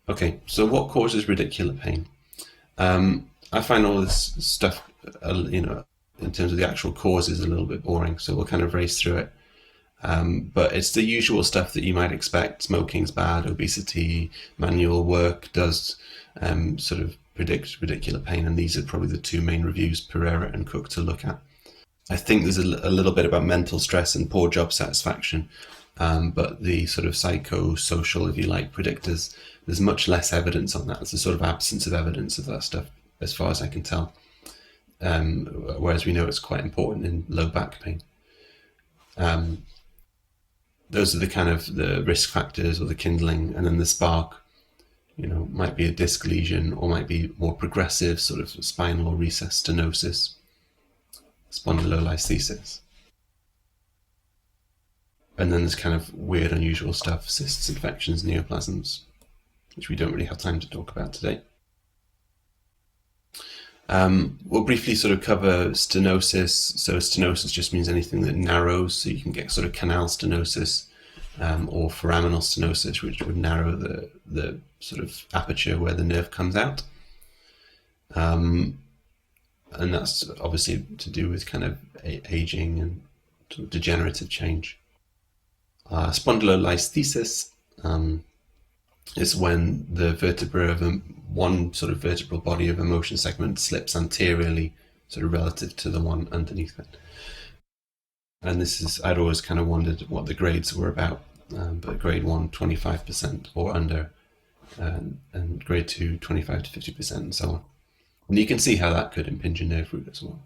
Okay, so what causes radicular pain? I find all this stuff, in terms of the actual causes, a little bit boring, so we'll kind of race through it. But it's the usual stuff that you might expect. Smoking's bad, obesity, manual work does sort of predict radicular pain, and these are probably the two main reviews, Pereira and Cook, to look at. I think there's a little bit about mental stress and poor job satisfaction, but the sort of psychosocial, if you like, predictors, there's much less evidence on that. There's a sort of absence of evidence of that stuff, as far as I can tell. Whereas we know it's quite important in low back pain. Those are the kind of the risk factors or the kindling, and then the spark, might be a disc lesion or might be more progressive, sort of spinal or recess stenosis, spondylolisthesis. And then there's kind of weird, unusual stuff, cysts, infections, neoplasms, which we don't really have time to talk about today. We'll briefly sort of cover stenosis. So stenosis just means anything that narrows, so you can get sort of canal stenosis, or foraminal stenosis, which would narrow the sort of aperture where the nerve comes out. And that's obviously to do with kind of aging and sort of degenerative change. Spondylolisthesis is when the vertebra of one sort of vertebral body of a motion segment slips anteriorly, sort of relative to the one underneath it. And this is, I'd always kind of wondered what the grades were about, but grade 1, 25% or under, and grade 2, 25 to 50%, and so on. And you can see how that could impinge a nerve root as well.